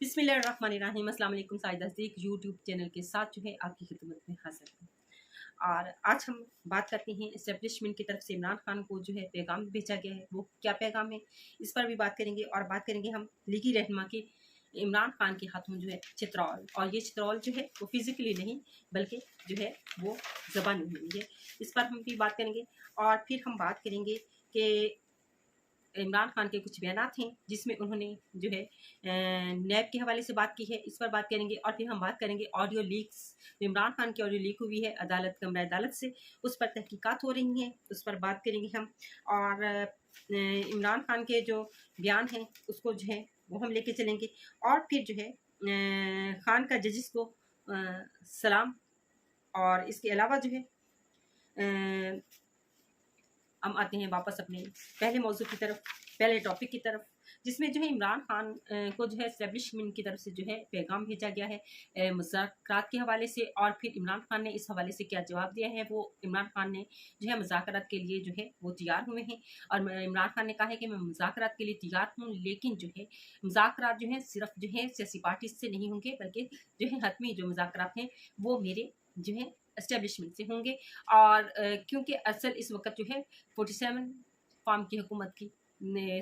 बिस्मिल्लाहिर्रहमानिर्रहीम। अस्सलाम वालेकुम। साइदा सिद्दीक यूट्यूब चैनल के साथ जो है आपकी खिदमत में हाजिर हूँ। और आज हम बात करते हैं इस्टेब्लिशमेंट की तरफ से इमरान खान को जो है पैगाम भेजा गया है, वो क्या पैगाम है इस पर भी बात करेंगे। और बात करेंगे हम लीगी रहनुमा की इमरान खान के हाथों जो है चित्रौल, और ये चित्रौल जो है वो फिजिकली नहीं बल्कि जो है वो ज़बानी हुई है, इस पर हम भी बात करेंगे। और फिर हम बात करेंगे कि इमरान खान के कुछ बयानात हैं जिसमें उन्होंने जो है नैब के हवाले से बात की है, इस पर बात करेंगे। और फिर हम बात करेंगे ऑडियो लीक्स, इमरान खान की ऑडियो लीक हुई है कमरा अदालत से, उस पर तहकीकात हो रही हैं, उस पर बात करेंगे हम। और इमरान खान के जो बयान हैं उसको जो है वो हम लेके चलेंगे। और फिर जो है खान का जजिस को सलाम। और इसके अलावा जो है हम आते हैं वापस अपने पहले मौजू की तरफ, पहले टॉपिक की तरफ, जिसमें जो है इमरान खान को जो है इस्टेब्लिशमेंट की तरफ से जो है पैगाम भेजा गया है मुज़ाकरात के हवाले से। और फिर इमरान खान ने इस हवाले से क्या जवाब दिया है, वो इमरान खान ने जो है मुज़ाकरात के लिए जो है वो तैयार हुए हैं। और इमरान खान ने कहा है कि मैं मुज़ाकरात के लिए तैयार हूँ, लेकिन जो है मुज़ाकरात जो है सिर्फ जो है सियासी पार्टी से नहीं होंगे, बल्कि जो है हतमी जो मुज़ाकरात हैं वो मेरे जो है एस्टेब्लिशमेंट से होंगे। और क्योंकि असल इस वक्त जो है 47 फार्म की हुकूमत की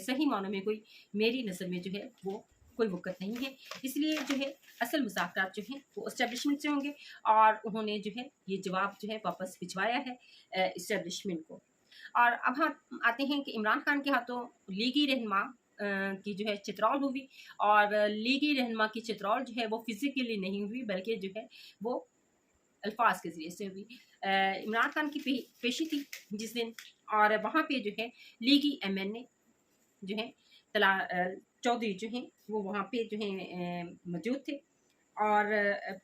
सही मानों में कोई मेरी नज़र में जो है वो कोई वक़्त नहीं है, इसलिए जो है असल मुज़ाकरात जो हैं वो एस्टेब्लिशमेंट से होंगे। और उन्होंने जो है ये जवाब जो है वापस भिजवाया है एस्टेब्लिशमेंट को। और अब हम आते हैं कि इमरान खान के हाथों लीगी रहनुमा की जो है चित्रौल हुई। और लीगी रहनुमा की चित्रौल जो है वो फिजिकली नहीं हुई, बल्कि जो है वो अल्फाज के ज़रिए से हुई। इमरान खान की पेशी थी जिस दिन, और वहाँ पे जो है लीगी MNA जो है तला चौधरी जो हैं वो वहाँ पे जो है मौजूद थे। और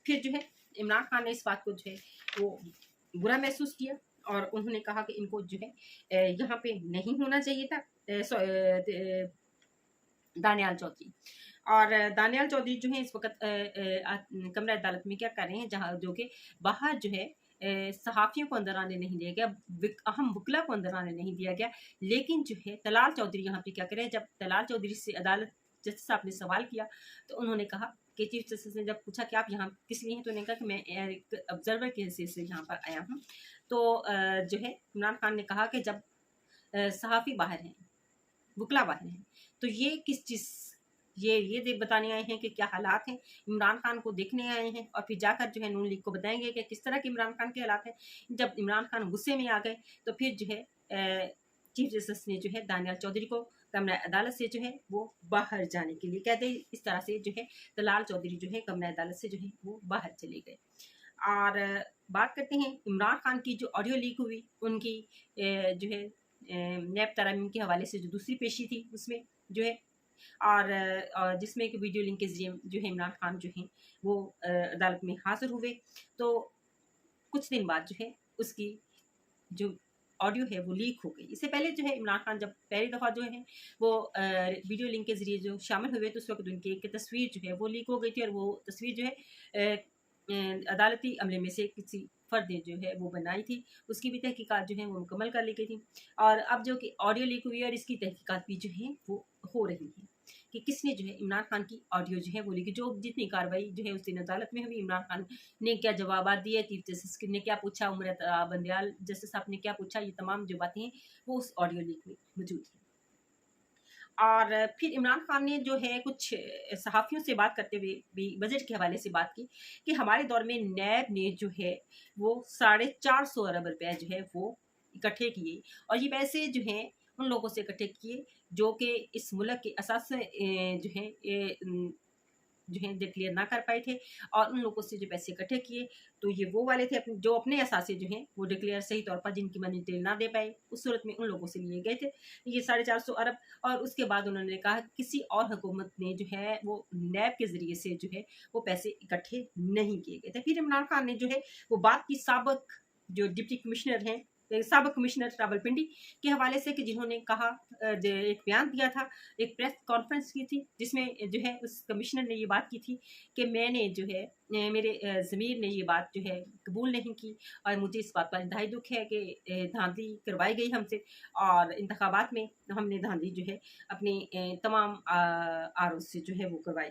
फिर जो है इमरान खान ने इस बात को जो है वो बुरा महसूस किया, और उन्होंने कहा कि इनको जो है यहाँ पे नहीं होना चाहिए था दानियाल चौधरी। और दानियाल चौधरी जो है इस वक्त कमरा अदालत में क्या कर रहे हैं, जहाँ जो कि बाहर जो है सहाफ़ियों को अंदर आने नहीं दिया गया, अहम वकला को अंदर आने नहीं दिया गया। लेकिन जो है तलाल चौधरी यहाँ पे क्या करें, जब तलाल चौधरी से अदालत जस्टिस साहब ने सवाल किया तो उन्होंने कहा कि चीफ जस्टिस ने जब पूछा कि आप यहाँ किस लिए हैं, तो उन्होंने कहा कि मैं एक ऑब्जर्वर की हैसियत से यहाँ पर आया हूँ। तो जो है इमरान खान ने कहा कि जब सहाफ़ी बाहर हैं, वकला बाहर हैं, तो ये किस चीज़ ये बताने आए हैं कि क्या हालात हैं, इमरान खान को देखने आए हैं, और फिर जाकर जो है नून लीग को बताएंगे कि किस तरह के इमरान खान के हालात हैं। जब इमरान खान गुस्से में आ गए तो फिर जो है चीफ जस्टिस ने जो है दानियाल चौधरी को कमरा अदालत से जो है वो बाहर जाने के लिए कहते, इस तरह से जो है तलाल चौधरी जो है कमरा अदालत से जो है वो बाहर चले गए। और बात करते हैं इमरान खान की जो ऑडियो लीक हुई उनकी जो है नैब तरमीम के हवाले से जो दूसरी पेशी थी उसमें जो है, और जिसमें एक वीडियो लिंक के जरिए जो है इमरान खान जो हैं वो अदालत में हाजिर हुए। तो कुछ दिन बाद जो है उसकी जो ऑडियो है वो लीक हो गई। इससे पहले जो है इमरान खान जब पहली दफ़ा जो है वो वीडियो लिंक के ज़रिए जो शामिल हुए, तो उस वक्त उनकी एक तस्वीर जो है वो लीक हो गई थी, और वो तस्वीर जो है अदालती अमले में से किसी फ़र्द ने जो है वो बनाई थी, उसकी भी तहकीकात जो है वो मुकम्मल कर ली गई थी। और अब जो कि ऑडियो लीक हुई है और इसकी तहकीकात भी जो है वो हो रही है कि किसने जो है इमरान खान की ऑडियो जो है वो ली, जो जितनी कार्रवाई जो है उस दिन अदालत में हुई, इमरान खान ने क्या जवाब दिए, चीफ जस्टिस ने क्या पूछा, उमर बंदयाल जस्टिस साहब ने क्या पूछा, ये तमाम जो बातें हैं वो उस ऑडियो लीक में मौजूद हैं। और फिर इमरान खान ने जो है कुछ सहाफ़ियों से बात करते हुए भी बजट के हवाले से बात की कि हमारे दौर में नैब ने जो है वो 450 अरब रुपए जो है वो इकट्ठे किए, और ये पैसे जो हैं उन लोगों से इकट्ठे किए जो कि इस मुल्क के असास जो है जो है डिक्लेयर ना कर पाए थे, और उन लोगों से जो पैसे इकट्ठे किए तो ये वो वाले थे जो अपने असासे जो हैं वो डिक्लेयर सही तौर पर जिनकी मनी डिटेल ना दे पाए, उस सूरत में उन लोगों से लिए गए थे ये 450 अरब। और उसके बाद उन्होंने कहा किसी और हुकूमत ने जो है वो नैब के ज़रिए से जो है वो पैसे इकट्ठे नहीं किए गए थे। फिर इमरान खान ने जो है वो बात की साबिक जो डिप्टी कमिश्नर हैं, साबिक कमिश्नर रावलपिंडी के हवाले से, कि जिन्होंने कहा एक बयान दिया था, एक प्रेस कॉन्फ्रेंस की थी जिसमें जो है उस कमिश्नर ने ये बात की थी कि मैंने जो है मेरे ज़मीर ने ये बात जो है कबूल नहीं की और मुझे इस बात पर इंतहाई दुख है कि धांधली करवाई गई हमसे और इंतखाबात में हमने धांधली जो है अपनी तमाम आरोप से जो है वो करवाई।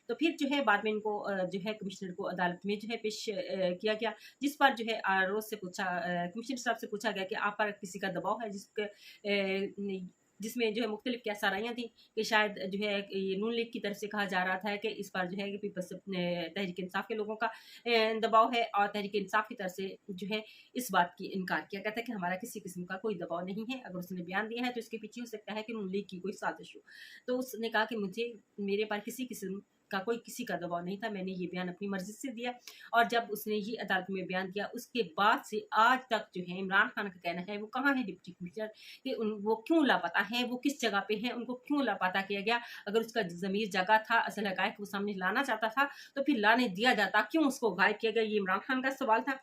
तो फिर जो है बाद में इनको जो है कमिश्नर को अदालत में जो है पेश किया गया, जिस पर जो है आरोप से पूछा कमिश्नर साहब से पूछा गया कि आप पर किसी का दबाव है जिसमें जो है मुख्तलिफ क्या साराइयाँ थी कि शायद जो है ये नून लीग की तरफ से कहा जा रहा था कि इस बार जो है कि पीपल्स तहरीक इंसाफ के लोगों का दबाव है और तहरीक इंसाफ की तरफ से जो है इस बात की इनकार किया कहता है कि हमारा किसी किस्म का कोई दबाव नहीं है, अगर उसने बयान दिया है तो इसके पीछे हो सकता है कि नून लीग की कोई साजिश हो। तो उसने कहा कि मुझे मेरे पास किसी किस्म का कोई किसी का दबाव नहीं था, मैंने ये बयान अपनी मर्जी से दिया। और जब उसने ये अदालत में बयान दिया उसके बाद से आज तक जो है इमरान खान का कहना है वो कहाँ है डिप्टी कमिश्नर कि वो क्यों लापता हैं, वो किस जगह पे हैं, उनको क्यों लापता किया गया। अगर उसका ज़मीर जगा था, असल हक़ाइक़ वो सामने लाना चाहता था तो फिर लाने दिया जाता, क्यों उसको गायब किया गया, ये इमरान खान का सवाल था।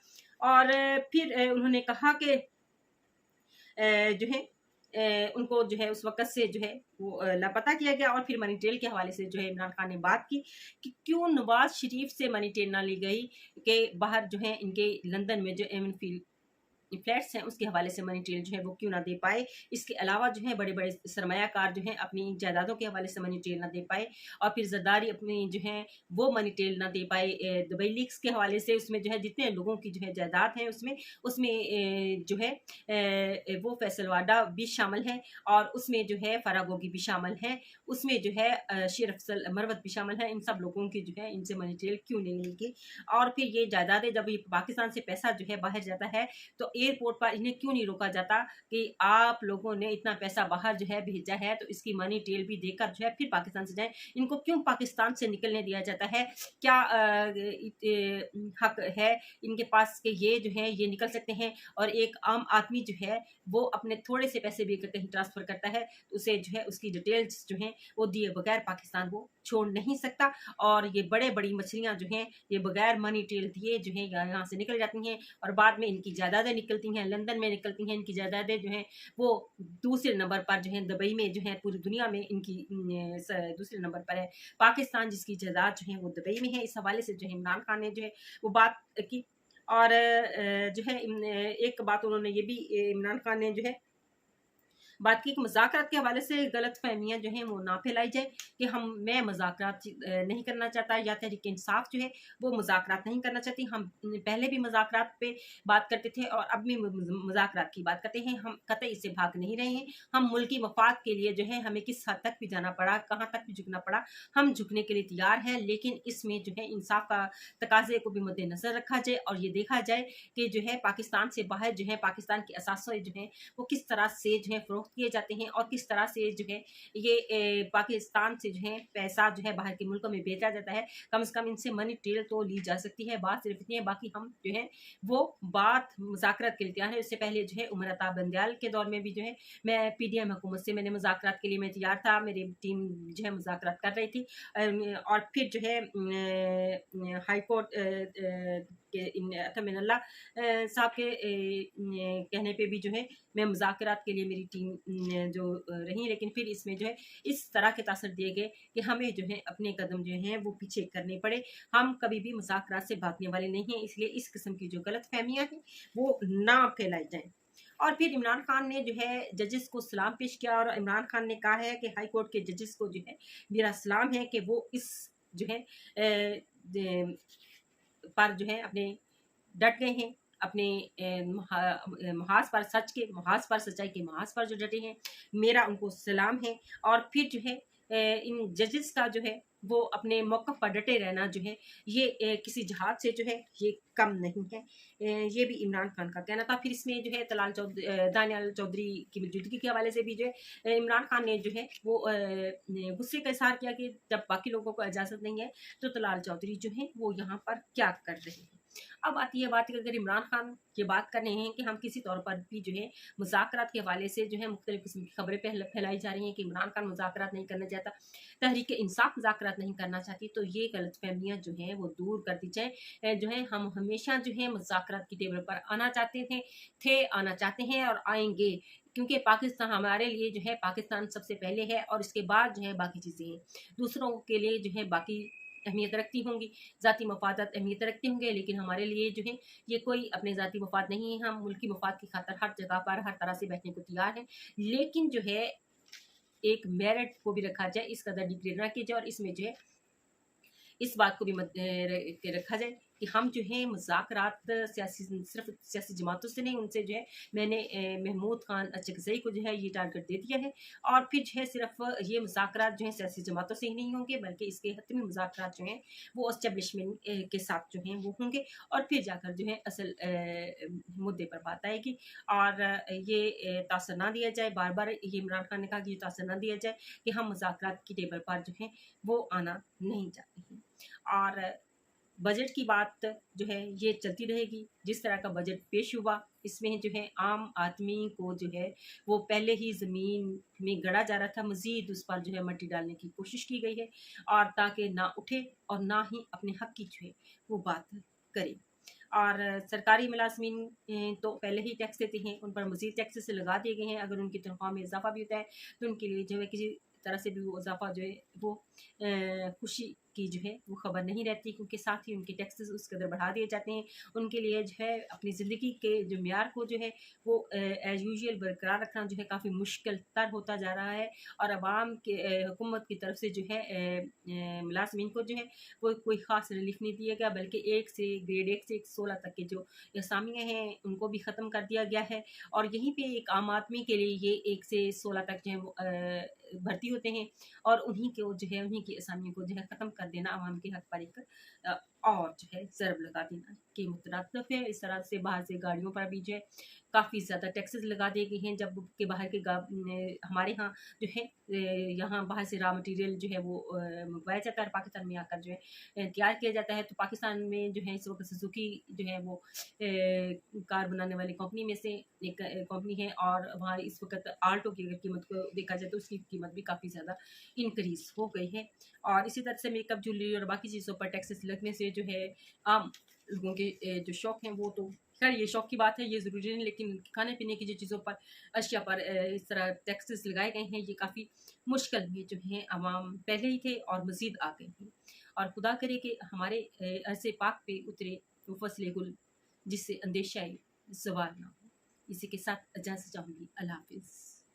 और फिर उन्होंने कहा कि जो है उनको जो है उस वक़्त से जो है वो लापता किया गया। और फिर मनी टेल के हवाले से जो है इमरान खान ने बात की कि क्यों नवाज़ शरीफ से मनी टेल ना ली गई कि बाहर जो है इनके लंदन में जो एवनफील्ड फ्लैट्स हैं उसके हवाले से मनी टेल जो है वो क्यों ना दे पाए। इसके अलावा जो है बड़े-बड़े सरमायाकार जो हैं अपनी जायदादों के हवाले से मनी टेल ना दे पाए और फिर ज़रदारी अपनी जो है वो मनी टेल ना दे पाए। दुबई लीक्स के हवाले से उसमें जो है जितने लोगों की जो है जायदाद है उसमें जो है वो फैसल वाडा भी शामिल है और उसमें जो है फरागोगी भी शामिल है, उसमें जो है शेर अफसल मरवत भी शामिल है। इन सब लोगों की जो है इनसे मनी टेल क्यों नहीं लेंगे। और फिर ये जायदादें जब ये पाकिस्तान से पैसा जो है बाहर जाता है तो एयरपोर्ट पर इन्हें क्यों नहीं रोका जाता कि आप लोगों ने इतना पैसा बाहर जो है भेजा है तो इसकी मनी टेल भी देकर जो है फिर पाकिस्तान से जाए। इनको क्यों पाकिस्तान से निकलने दिया जाता है? क्या हक है इनके पास कि ये जो है ये निकल सकते हैं और एक आम आदमी जो है वो अपने थोड़े से पैसे भी कहीं ट्रांसफ़र करता है तो उसे जो है उसकी डिटेल्स जो हैं वो दिए बगैर पाकिस्तान वो छोड़ नहीं सकता। और ये बड़ी मछलियाँ जो हैं ये बगैर मनी टेल दिए जो है यहाँ से निकल जाती हैं और बाद में इनकी जायदादें निकलती हैं, लंदन में निकलती हैं। इनकी जायदादें जो हैं वो दूसरे नंबर पर जो है दुबई में जो है पूरी दुनिया में इनकी दूसरे नंबर पर है। पाकिस्तान जिसकी जायदाद जो है वो दुबई में है। इस हवाले से जो है इमरान खान ने जो है वो बात की। और जो है एक बात उन्होंने ये भी इमरान खान ने जो है बात की कि मुज़ाकरात के हवाले से गलतफ़हमियाँ जो हैं वो ना फैलाई जाए कि मैं मुज़ाकरात नहीं करना चाहता या तहरीक इंसाफ जो है वो मुज़ाकरात नहीं करना चाहती। हम पहले भी मुज़ाकरात पे बात करते थे और अब भी मुज़ाकरात की बात करते हैं। हम कतई इससे भाग नहीं रहे हैं। हम मुल्की मफ़ाद के लिए जो है हमें किस हद तक भी जाना पड़ा, कहाँ तक भी झुकना पड़ा, हम झुकने के लिए तैयार हैं। लेकिन इसमें जो है इंसाफ का तकाज़े को भी मद्देनज़र रखा जाए और ये देखा जाए कि जो है पाकिस्तान से बाहर जो है पाकिस्तान की असासे जो हैं वो किस तरह से जो है फ़रोख्त किए जाते हैं और किस तरह से जो है ये पाकिस्तान से जो है पैसा जो है बाहर के मुल्कों में भेजा जाता है। कम से कम इनसे मनी टेल तो ली जा सकती है। बात सिर्फ इतनी है, बाकी हम जो है वो बात मुज़ाकरात के लिए तैयार है। इससे पहले जो है उमर अता बंदयाल के दौर में भी जो है मैं पीडीएम हुकूमत से मैंने मुज़ाकरात के लिए मैं तैयार था। मेरी टीम जो है मुज़ाकरात कर रही थी और फिर जो है हाई कोर्ट के अतमिनल्ला साहब के कहने पे भी जो है मैं मुज़ाकरात के लिए मेरी टीम जो रही। लेकिन फिर इसमें जो है इस तरह के तासर दिए गए कि हमें जो है अपने कदम जो हैं वो पीछे करने पड़े। हम कभी भी मुज़ाकरात से भागने वाले नहीं हैं, इसलिए इस किस्म की जो गलतफ़हमियाँ हैं वो ना फैलाई जाएँ। और फिर इमरान खान ने जो है जजेस को सलाम पेश किया और इमरान खान ने कहा है कि हाई कोर्ट के जजेस को जो है मेरा सलाम है कि वो इस जो है पर जो है अपने डट गए हैं, अपने महाज पर सच के महाज पर सच्चाई के महाज पर जो डटे हैं, मेरा उनको सलाम है। और फिर जो है इन जजेस का जो है वो अपने मौक़िफ़ पर डटे रहना जो है ये किसी जहाद से जो है ये कम नहीं है। ये भी इमरान खान का कहना था। फिर इसमें जो है दानियाल चौधरी की मौजूदगी के हवाले से भी जो है इमरान खान ने जो है वो गुस्से का इज़हार किया कि जब बाकी लोगों को इजाज़त नहीं है तो तलाल चौधरी जो है वो यहाँ पर क्या कर रहे हैं। अब आती है बात कि अगर इमरान खान ये बात कर रहे हैं कि हम किसी तौर पर भी जो है मुज़ाकरात के हवाले से जो है मुख्तलिफ़ किस्म की खबरें फैलाई जा रही हैं कि इमरान खान मुज़ाकरात नहीं करना चाहता, तहरीक इंसाफ मुज़ाकरात नहीं करना चाहती, तो ये गलतफ़हमियाँ जो हैं वो दूर कर दी जाए। जो है हम हमेशा जो है मुज़ाकरात की टेबल पर आना चाहते हैं और आएँगे, क्योंकि पाकिस्तान हमारे लिए जो है पाकिस्तान सबसे पहले है और इसके बाद जो है बाकी चीज़ें हैं। दूसरों के लिए जो है बाकी अहमियत रखती होंगी, ज़ाती मफादात अहमियत रखते होंगे, लेकिन हमारे लिए जो है ये कोई अपने ज़ाती मफाद नहीं है। हम मुल्की मफाद की खातिर हर जगह पर हर तरह से बैठने को तैयार हैं, लेकिन जो है एक मेरिट को भी रखा जाए, इस कदर डिग्रेड ना की जाए, और इसमें जो है इस बात को भी रखा जाए कि हम जो है मुज़ाकरात सिर्फ सियासी जमातों से नहीं, उनसे जो है मैंने महमूद खान अचकज़ई को जो है ये टारगेट दे दिया है, और फिर जो है सिर्फ ये मुज़ाकरात जो है सियासी जमातों से ही नहीं होंगे, बल्कि इसके हतमी मुज़ाकरात जो हैं वो एस्टेब्लिशमेंट के साथ जो हैं वो होंगे, और फिर जाकर जो है असल मुद्दे पर बात आएगी। और ये तासर ना दिया जाए, बार बार ये इमरान खान ने कहा कि ये तासर ना दिया जाए कि हम मुज़ाकरात की टेबल पर जो है वो आना नहीं चाहते हैं। और बजट की बात जो है ये चलती रहेगी। जिस तरह का बजट पेश हुआ, इसमें जो है आम आदमी को जो है वो पहले ही ज़मीन में गड़ा जा रहा था, मज़ीद उस पर जो है मट्टी डालने की कोशिश की गई है, और ताकि ना उठे और ना ही अपने हक़ की जो है वो बात करे। और सरकारी मुलाज़मीन तो पहले ही टैक्स देते हैं, उन पर मज़ीद टैक्सेस लगा दिए गए हैं। अगर उनकी तनख्वाह में इज़ाफ़ा भी होता है तो उनके लिए जो है किसी तरह से भी वो इज़ाफ़ा जो है वो खुशी की जो है वो खबर नहीं रहती, क्योंकि साथ ही उनके टैक्सेस उस कदर बढ़ा दिए जाते हैं। उनके लिए जो है अपनी ज़िंदगी के जो म्यार को जो है वो एज़ यूजुअल बरकरार रखना जो है काफ़ी मुश्किल तर होता जा रहा है, और अवाम के हुकूमत की तरफ से जो है मुलाज़मीन को जो है वो कोई ख़ास रिलीफ नहीं दिया गया, बल्कि ग्रेड 1 से 16 तक के जो असामियाँ हैं उनको भी ख़त्म कर दिया गया है। और यहीं पे एक आम आदमी के लिए ये 1 से 16 तक जो है वो भर्ती होते हैं, और उन्हीं को जो है उन्हीं की असामियों को जो है ख़त्म कर देना अवाम के हक़ पर एक और जो है ज़रब लगा देना के मुतरद्दिफ़ है। इस तरह से बाहर से गाड़ियों पर भी जो है काफ़ी ज़्यादा टैक्सेस लगा दिए गए हैं, जब के बाहर के हमारे यहाँ जो है यहाँ बाहर से रॉ मटेरियल जो है वो मंगवाया जाता है, पाकिस्तान में आकर जो है तैयार किया जाता है। तो पाकिस्तान में जो है इस वक्त सुजुकी जो है वो कार बनाने वाली कंपनी में से एक कंपनी है, और वहाँ इस वक्त आल्टो की अगर कीमत को देखा जाए तो उसकी कीमत भी काफ़ी ज़्यादा इंक्रीज़ हो गई है। और इसी तरह से मेकअप, ज्वेलरी और बाकी चीज़ों पर टैक्सेस लगने से जो है आम लोगों के जो शौक हैं वो तो खैर ये शौक की बात है, ये ज़रूरी नहीं, लेकिन खाने पीने की जो चीज़ों पर अशिया पर इस तरह टैक्सेस लगाए गए हैं, ये काफ़ी मुश्किल में जो है आवाम पहले ही थे और मज़ीद आ गए हैं। और खुदा करे कि हमारे अरसे पाक पे उतरे वो फसले गुल जिससे अंदेशा ज़वाल ना हो। इसी के साथ इजाज़त चाहूँगी। अल्लाह हाफ़िज़।